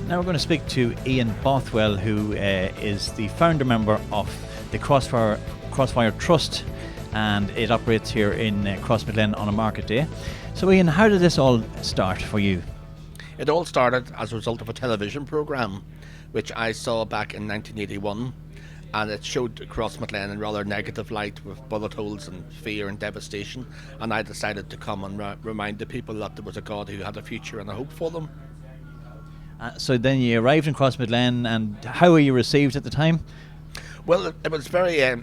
Now we're going to speak to Ian Bothwell, who is the founder member of the Crossfire Trust, and it operates here in Crossmaglen on a market day. So Ian, how did this all start for you? It all started as a result of a television programme which I saw back in 1981, and it showed Crossmaglen in rather negative light with bullet holes and fear and devastation, and I decided to come and remind the people that there was a God who had a future and a hope for them. So then you arrived in Crossmaglen, and how were you received at the time? Well, it was very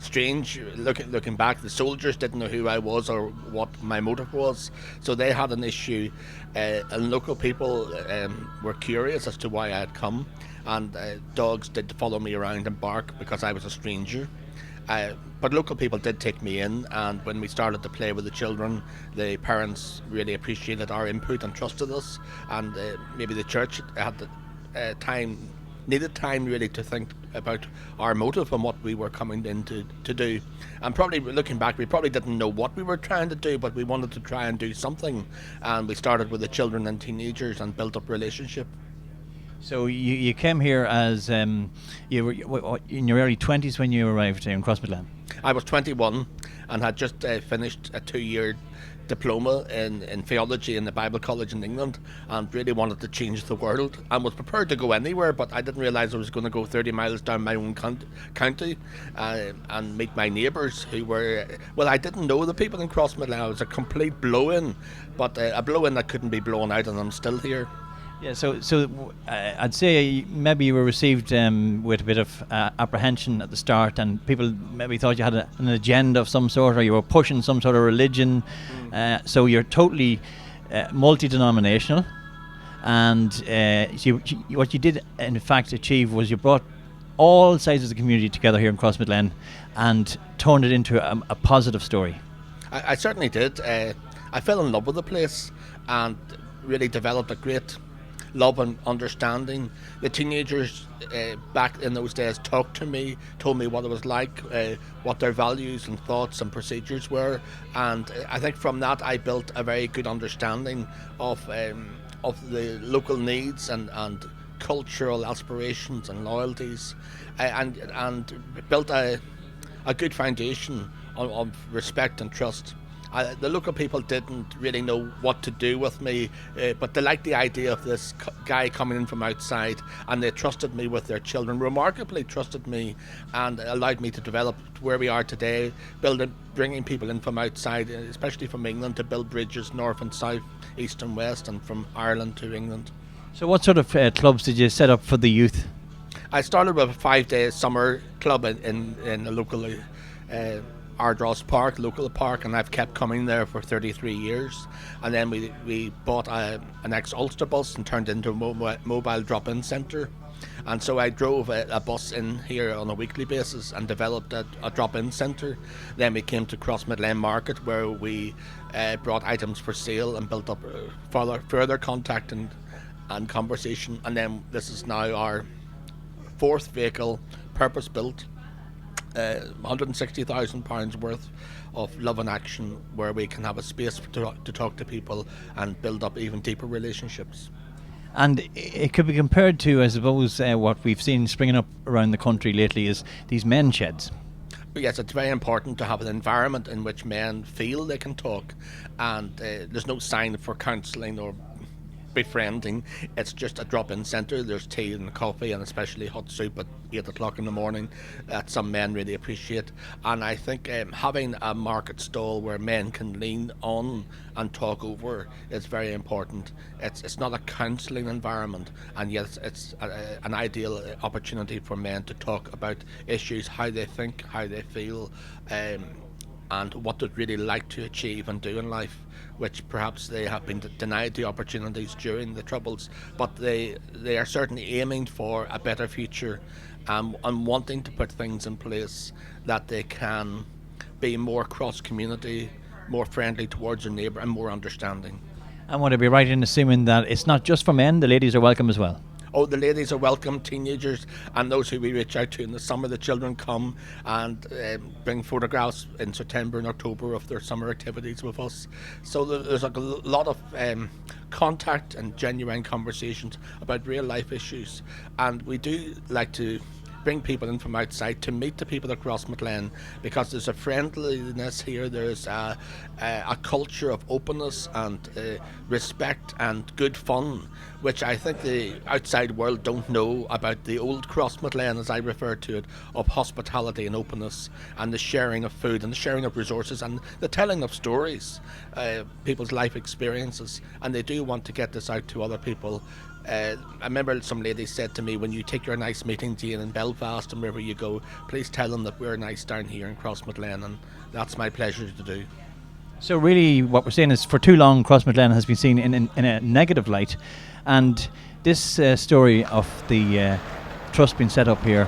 strange. Looking back, the soldiers didn't know who I was or what my motive was, so they had an issue, and local people were curious as to why I had come, and dogs did follow me around and bark because I was a stranger. But local people did take me in, and when we started to play with the children, the parents really appreciated our input and trusted us, and maybe the church had needed time really to think about our motive and what we were coming in to do. And probably looking back, we probably didn't know what we were trying to do, but we wanted to try and do something, and we started with the children and teenagers and built up relationship. So you came here as you were in your early 20s when you arrived here in Crossmaglen. I was 21 and had just finished a 2-year diploma in theology in the Bible College in England, and really wanted to change the world, and was prepared to go anywhere, but I didn't realise I was going to go 30 miles down my own county and meet my neighbours who were, well, I didn't know the people in Crossmaglen. I was a complete blow-in, but a blow-in that couldn't be blown out, and I'm still here. Yeah, so I'd say maybe you were received with a bit of apprehension at the start, and people maybe thought you had an agenda of some sort, or you were pushing some sort of religion. So you're totally multi-denominational, and what you did in fact achieve was you brought all sides of the community together here in Crossmaglen and turned it into a positive story. I certainly did. I fell in love with the place and really developed a great love and understanding. The teenagers back in those days talked to me, told me what it was like, what their values and thoughts and procedures were, and I think from that I built a very good understanding of the local needs and cultural aspirations and loyalties, and built a good foundation of respect and trust. The local people didn't really know what to do with me, but they liked the idea of this guy coming in from outside, and they trusted me with their children, remarkably trusted me, and allowed me to develop where we are today, bringing people in from outside, especially from England, to build bridges north and south, east and west, and from Ireland to England. So what sort of clubs did you set up for the youth? I started with a 5-day summer club in a local Ardross Park, local park, and I've kept coming there for 33 years. And then we bought an ex-Ulster bus and turned it into a mobile drop-in centre. And so I drove a bus in here on a weekly basis and developed a drop-in centre. Then we came to Crossmaglen Market, where we brought items for sale and built up further contact and conversation. And then this is now our 4th vehicle, purpose-built, £160,000 worth of love and action, where we can have a space to talk to people and build up even deeper relationships. And it could be compared to, I suppose, what we've seen springing up around the country lately is these men sheds. Yes, it's very important to have an environment in which men feel they can talk, and there's no sign for counselling or befriending. It's just a drop-in centre. There's tea and coffee, and especially hot soup at 8 o'clock in the morning that some men really appreciate. And I think having a market stall where men can lean on and talk over is very important. It's not a counselling environment, and yet it's an ideal opportunity for men to talk about issues, how they think, how they feel, and what they'd really like to achieve and do in life, which perhaps they have been denied the opportunities during the Troubles, but they are certainly aiming for a better future, and wanting to put things in place that they can be more cross-community, more friendly towards their neighbour, and more understanding. And would I be right in assuming that it's not just for men, the ladies are welcome as well? the ladies are welcome, teenagers, and those who we reach out to in the summer. The children come and bring photographs in September and October of their summer activities with us. So there's like a lot of contact and genuine conversations about real life issues, and we do like to bring people in from outside to meet the people at Crossmaglen, because there's a friendliness here, there's a culture of openness and respect and good fun, which I think the outside world don't know about the old Crossmaglen, as I refer to it, of hospitality and openness, and the sharing of food and the sharing of resources and the telling of stories, people's life experiences, and they do want to get this out to other people. I remember some lady said to me, when you take your nice meetings in Belfast and wherever you go, please tell them that we're nice down here in Crossmaglen, and that's my pleasure to do. So really what we're saying is, for too long Crossmaglen has been seen in a negative light, and this story of the trust being set up here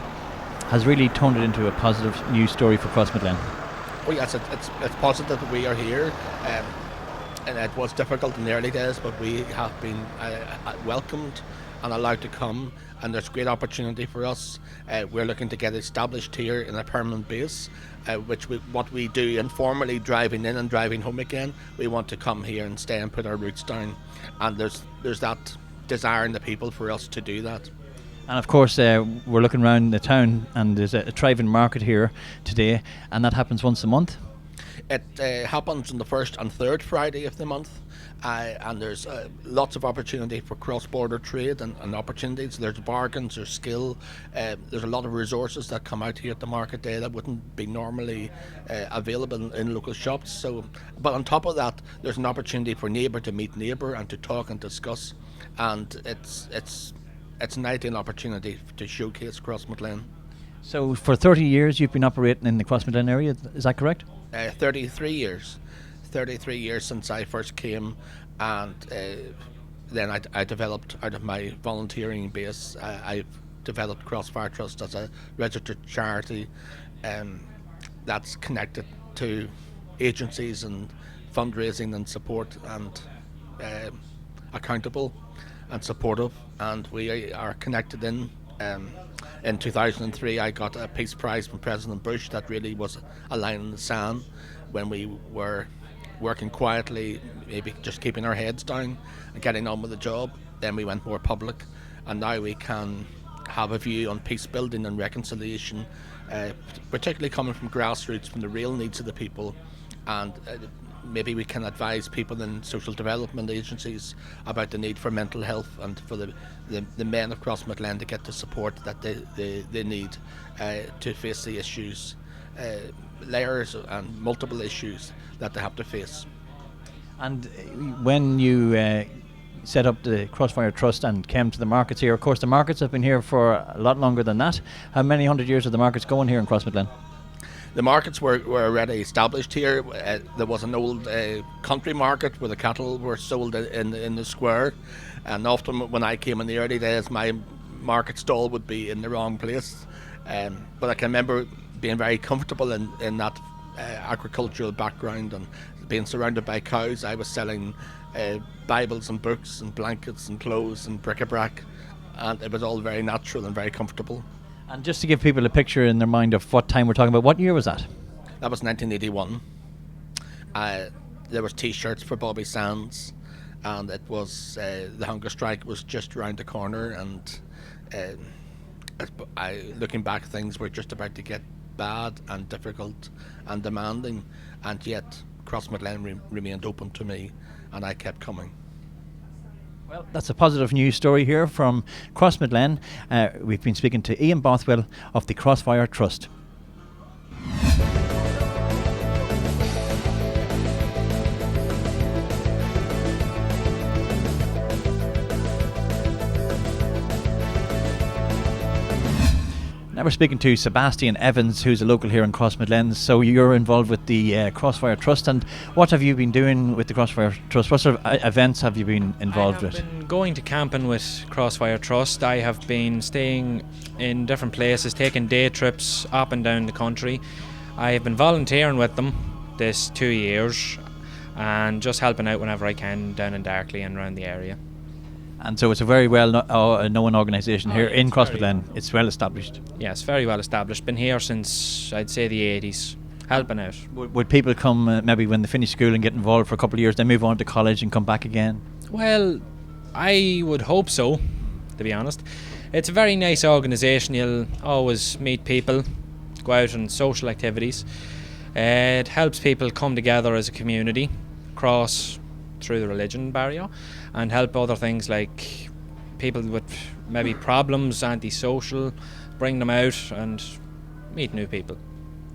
has really turned it into a positive news story for Crossmaglen. Oh yes, it's positive that we are here. And it was difficult in the early days, but we have been welcomed and allowed to come, and there's great opportunity for us. We're looking to get established here in a permanent base, what we do informally, driving in and driving home again. We want to come here and stay and put our roots down, and there's that desire in the people for us to do that. And of course we're looking around the town, and there's a thriving market here today, and that happens once a month. It happens on the first and third Friday of the month, and there's lots of opportunity for cross-border trade and opportunities. There's bargains, there's skill, there's a lot of resources that come out here at the market day that wouldn't be normally available in local shops. So, but on top of that, there's an opportunity for neighbour to meet neighbour and to talk and discuss, and it's an ideal opportunity to showcase Crossmaglen. So for 30 years you've been operating in the Crossmaglen area, is that correct? 33 years since I first came, and then I developed out of my volunteering base. I've developed Crossfire Trust as a registered charity that's connected to agencies and fundraising and support, and accountable and supportive, and we are connected in. In 2003 I got a Peace Prize from President Bush. That really was a line in the sand when we were working quietly, maybe just keeping our heads down and getting on with the job. Then we went more public, and now we can have a view on peace building and reconciliation, particularly coming from grassroots, from the real needs of the people, and maybe we can advise people in social development agencies about the need for mental health, and for the men of Crossmaglen to get the support that they need to face the issues, layers and multiple issues that they have to face. And when you set up the Crossfire Trust and came to the markets here, of course the markets have been here for a lot longer than that. How many hundred years are the markets going here in Crossmaglen? The markets were already established here. There was an old country market where the cattle were sold in the square, and often when I came in the early days, my market stall would be in the wrong place. But I can remember being very comfortable in that agricultural background, and being surrounded by cows. I was selling Bibles and books and blankets and clothes and bric-a-brac, and it was all very natural and very comfortable. And just to give people a picture in their mind of what time we're talking about, what year was that? That was 1981. There was T-shirts for Bobby Sands, and it was the hunger strike was just around the corner, and looking back, things were just about to get bad and difficult and demanding, and yet Crossmaglen remained open to me, and I kept coming. Well, that's a positive news story here from Crossmaglen. We've been speaking to Ian Bothwell of the Crossfire Trust. Now we're speaking to Sebastian Evans, who's a local here in Crossmaglen. So you're involved with the Crossfire Trust, and what have you been doing with the Crossfire Trust? What sort of events have you been involved with? I have been going to camping with Crossfire Trust. I have been staying in different places, taking day trips up and down the country. I have been volunteering with them this 2 years, and just helping out whenever I can down in Darkley and around the area. And so it's a very well known organisation here yeah, in it's very Crossmaglen. well known. It's well established. Yes, very well established. Been here since, I'd say, the 80s, helping out. Would people come maybe when they finish school and get involved for a couple of years, then move on to college and come back again? Well, I would hope so, to be honest. It's a very nice organisation. You'll always meet people, go out on social activities. It helps people come together as a community, cross through the religion barrier, and help other things like people with maybe problems, antisocial, bring them out and meet new people.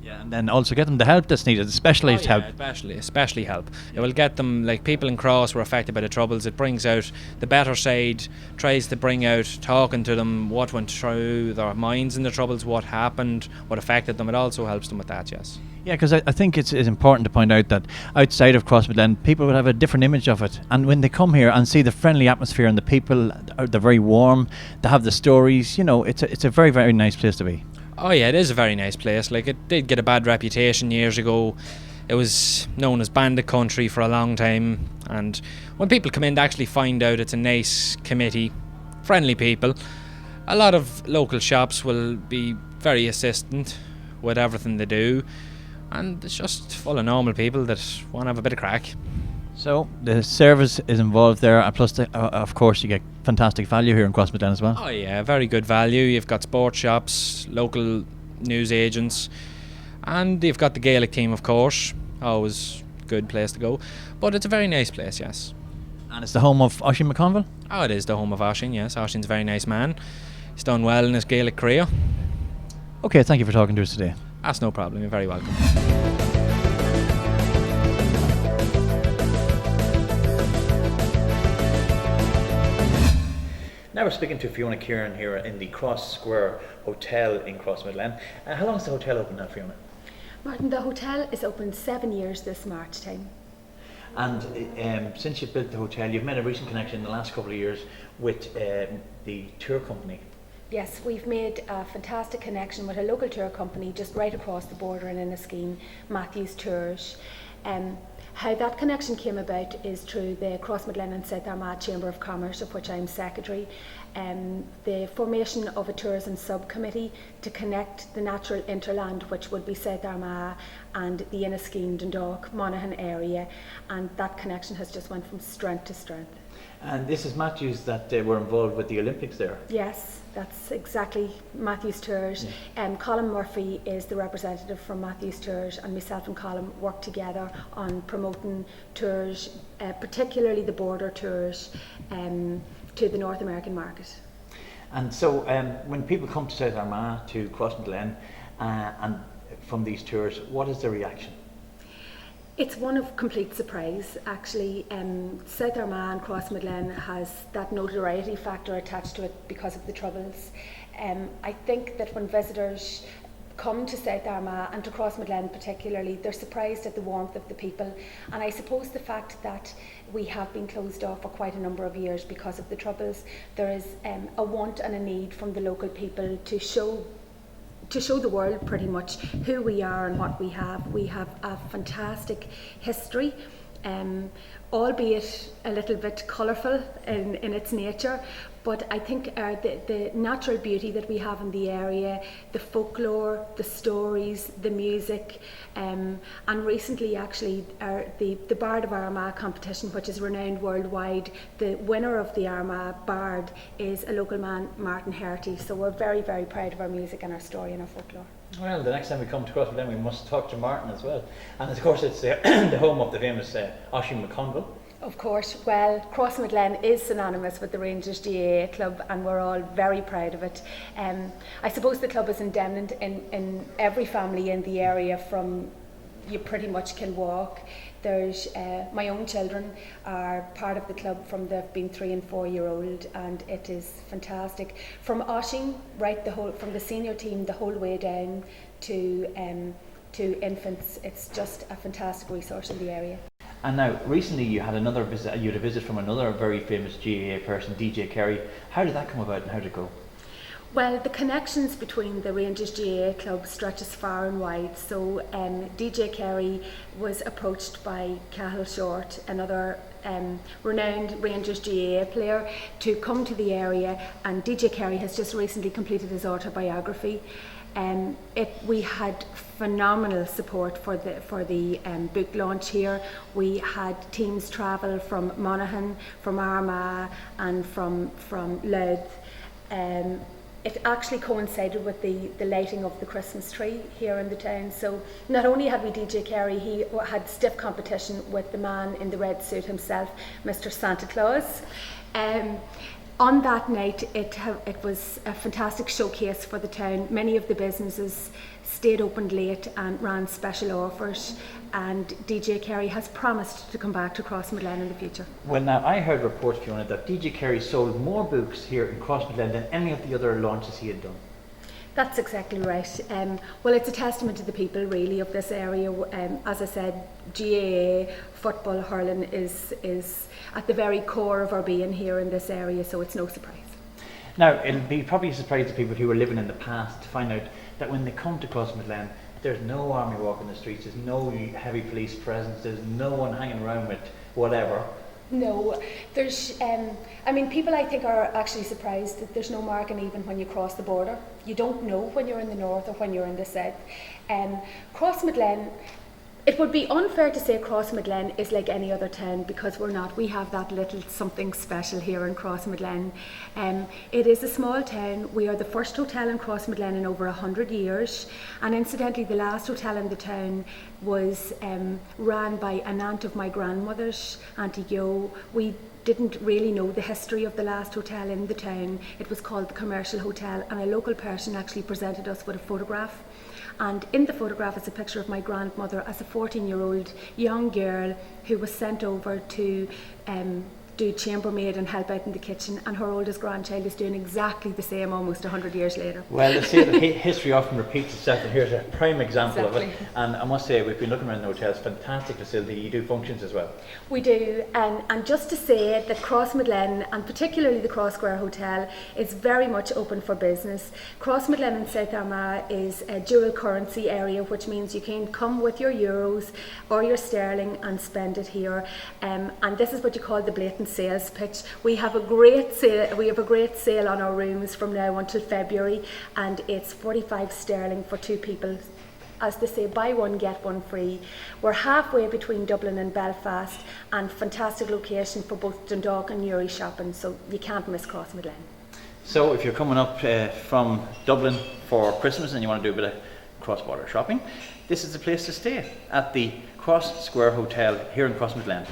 Yeah, and then also get them the help that's needed, specialised help. Especially help. It will get them, like people in Cross were affected by the Troubles. It brings out the better side, tries to bring out, talking to them, what went through their minds in the Troubles, what happened, what affected them. It also helps them with that, yes. Yeah, because I think it's important to point out that outside of Crossmaglen, people would have a different image of it. And when they come here and see the friendly atmosphere and the people, they're very warm, they have the stories, it's a very, very nice place to be. Oh yeah, it is a very nice place. Like, it did get a bad reputation years ago. It was known as bandit country for a long time, and when people come in, they actually find out it's a nice committee, friendly people. A lot of local shops will be very assistant with everything they do, and it's just full of normal people that want to have a bit of crack. So the service is involved there, and plus, of course, you get fantastic value here in Crossmaglen as well. Oh yeah, very good value. You've got sports shops, local news agents, and you've got the Gaelic team, of course. Always good place to go. But it's a very nice place, yes. And it's the home of Oisin McConville? Oh, it is the home of Oisin, yes. Oisin's a very nice man. He's done well in his Gaelic career. Okay, thank you for talking to us today. That's no problem. You're very welcome. Now we're speaking to Fiona Kieran here in the Cross Square Hotel in Crossmaglen. How long is the hotel open now, Fiona? Martin, the hotel is open 7 years this March time. And since you've built the hotel, you've made a recent connection in the last couple of years with the tour company. Yes, we've made a fantastic connection with a local tour company just right across the border in Inniskeen, Matthews Tours. How that connection came about is through the Crossmaglen and South Armagh Chamber of Commerce, of which I'm secretary. The formation of a tourism subcommittee to connect the natural interland, which would be South Armagh and the Inniskeen, Dundalk, Monaghan area, and that connection has just went from strength to strength. And this is Matthews that were involved with the Olympics there. Yes, that's exactly Matthews Tours. Colin Murphy is the representative from Matthews Tours, and myself and Colin work together on promoting tours, particularly the border tours, to the North American market. And so when people come to South Armagh, to Crossmaglen, and from these tours, what is their reaction? It's one of complete surprise, actually. South Armagh and Crossmaglen has that notoriety factor attached to it because of the Troubles. I think that when visitors come to South Armagh and to Crossmaglen particularly, they're surprised at the warmth of the people, and I suppose the fact that we have been closed off for quite a number of years because of the Troubles, there is a want and a need from the local people to show the world pretty much who we are and what we have. We have a fantastic history, albeit a little bit colourful in its nature, but I think the natural beauty that we have in the area, the folklore, the stories, the music, and recently actually the Bard of Armagh competition, which is renowned worldwide, the winner of the Armagh Bard is a local man, Martin Herty, so we're very, very proud of our music and our story and our folklore. Well, the next time we come to Crossmaglen, we must talk to Martin as well. And of course, it's the home of the famous Oisin McConville. Of course, well, Crossmaglen is synonymous with the Rangers GAA club, and we're all very proud of it. I suppose the club is endowed in every family in the area, from you pretty much can walk. There's my own children are part of the club from they've been 3 and 4 year old, and it is fantastic. From Oisin, from the senior team the whole way down to infants, it's just a fantastic resource in the area. And now, recently you had another visit. You had a visit from another very famous GAA person, DJ Kerry. How did that come about, and how did it go? Well, the connections between the Rangers GAA club stretches far and wide. So DJ Kerry was approached by Cahill Short, another renowned Rangers GAA player, to come to the area, and DJ Kerry has just recently completed his autobiography. We had phenomenal support for the book launch here. We had teams travel from Monaghan, from Armagh and from Louth. It actually coincided with the lighting of the Christmas tree here in the town. So not only had we DJ Kerry, he had stiff competition with the man in the red suit himself, Mr. Santa Claus. On that night, it was a fantastic showcase for the town. Many of the businesses stayed open late and ran special offers, and DJ Kerry has promised to come back to Crossmaglen in the future. Well, now I heard reports, Fiona, that DJ Kerry sold more books here in Crossmaglen than any of the other launches he had done. That's exactly right. Well, it's a testament to the people, really, of this area. As I said, GAA football hurling is at the very core of our being here in this area, so it's no surprise. Now, it'll be probably a surprise to people who were living in the past to find out that when they come to Crossmaglen, there's no army walking the streets, there's no heavy police presence, there's no one hanging around with whatever. No, there's, people I think are actually surprised that there's no marking even when you cross the border. You don't know when you're in the north or when you're in the south. Crossmaglen, it would be unfair to say Crossmaglen is like any other town, because we're not. We have that little something special here in Crossmaglen. It is a small town. We are the first hotel in Crossmaglen in over 100 years. And incidentally, the last hotel in the town was ran by an aunt of my grandmother's, Auntie Jo. We didn't really know the history of the last hotel in the town. It was called the Commercial Hotel, and a local person actually presented us with a photograph. And in the photograph is a picture of my grandmother as a 14-year-old young girl who was sent over to do chambermaid and help out in the kitchen, and her oldest grandchild is doing exactly the same almost 100 years later. Well, they say that history often repeats itself, and here's a prime example of it. And I must say, we've been looking around the hotel. It's a fantastic facility. You do functions as well. We do, and just to say that Crossmaglen, and particularly the Cross Square Hotel, is very much open for business. Crossmaglen in South Armagh is a dual currency area, which means you can come with your euros or your sterling and spend it here. And this is what you call the blatant sales pitch. We have a great sale. We have a great sale on our rooms from now until February, and it's 45 sterling for two people. As they say, buy one get one free. We're halfway between Dublin and Belfast, and fantastic location for both Dundalk and Newry shopping, so you can't miss Crossmaglen. So if you're coming up from Dublin for Christmas and you want to do a bit of cross-border shopping, this is the place to stay, at the Cross Square Hotel here in Crossmaglen.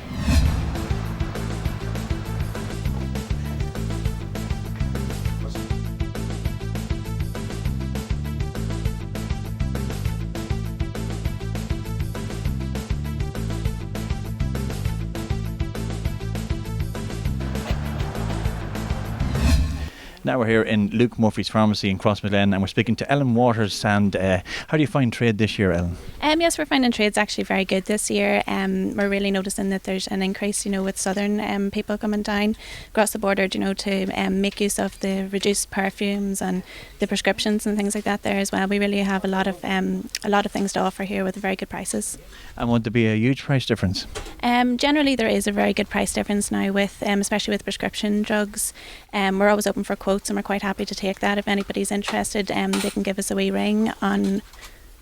Now we're here in Luke Murphy's Pharmacy in Crossmaglen, and we're speaking to Ellen Waters. And how do you find trade this year, Ellen? Yes, we're finding trade's actually very good this year. We're really noticing that there's an increase, with southern people coming down across the border, to make use of the reduced perfumes and the prescriptions and things like that there as well. We really have a lot of things to offer here with very good prices. And would there be a huge price difference? Generally, there is a very good price difference now, with especially with prescription drugs. We're always open for quotes, and we're quite happy to take that. If anybody's interested, they can give us a wee ring on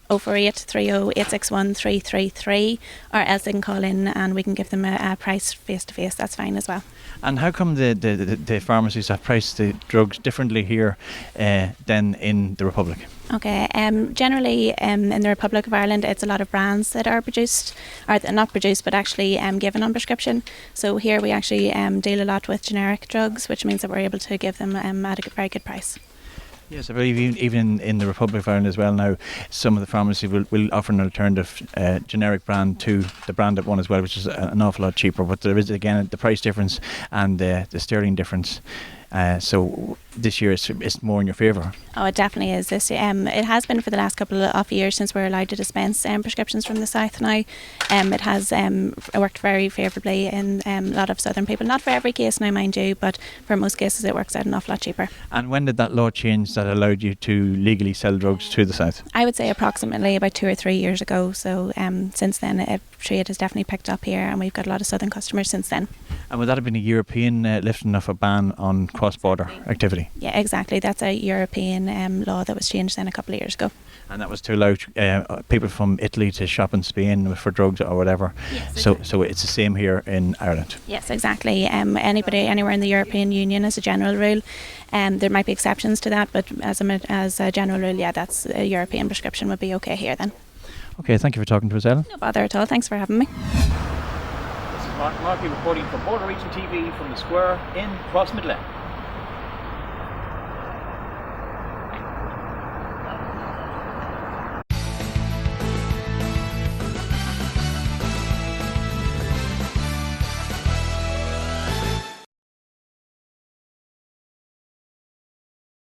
048 30 861 333, or else they can call in and we can give them a price face to face. That's fine as well. And how come the pharmacies have priced the drugs differently here than in the Republic? Okay, generally in the Republic of Ireland, it's a lot of brands that are produced, or not produced, but actually given on prescription. So here we actually deal a lot with generic drugs, which means that we're able to give them at a very good price. Yes, I believe even in the Republic of Ireland as well now, some of the pharmacies will offer an alternative generic brand to the branded one as well, which is an awful lot cheaper. But there is, again, the price difference and the sterling difference. So this year it's more in your favour. Oh, it definitely is. This it has been for the last couple of years since we're allowed to dispense prescriptions from the south now. It has worked very favourably in a lot of southern people. Not for every case now, mind you, but for most cases it works out an awful lot cheaper. And when did that law change that allowed you to legally sell drugs to the south? I would say approximately about 2 or 3 years ago. So since then, trade has definitely picked up here, and we've got a lot of southern customers since then. And would that have been a European lifting of a ban on cross-border activity? Yeah, exactly. That's a European law that was changed then a couple of years ago. And that was to allow people from Italy to shop in Spain for drugs or whatever. Yes, So it's the same here in Ireland. Yes, exactly. Anybody anywhere in the European Union, as a general rule, there might be exceptions to that, but as a general rule, yeah, that's a European prescription would be okay here then. Okay, thank you for talking to us, Ellen. No bother at all. Thanks for having me. This is Mark Markey reporting for Border Region TV from the Square in Crossmaglen.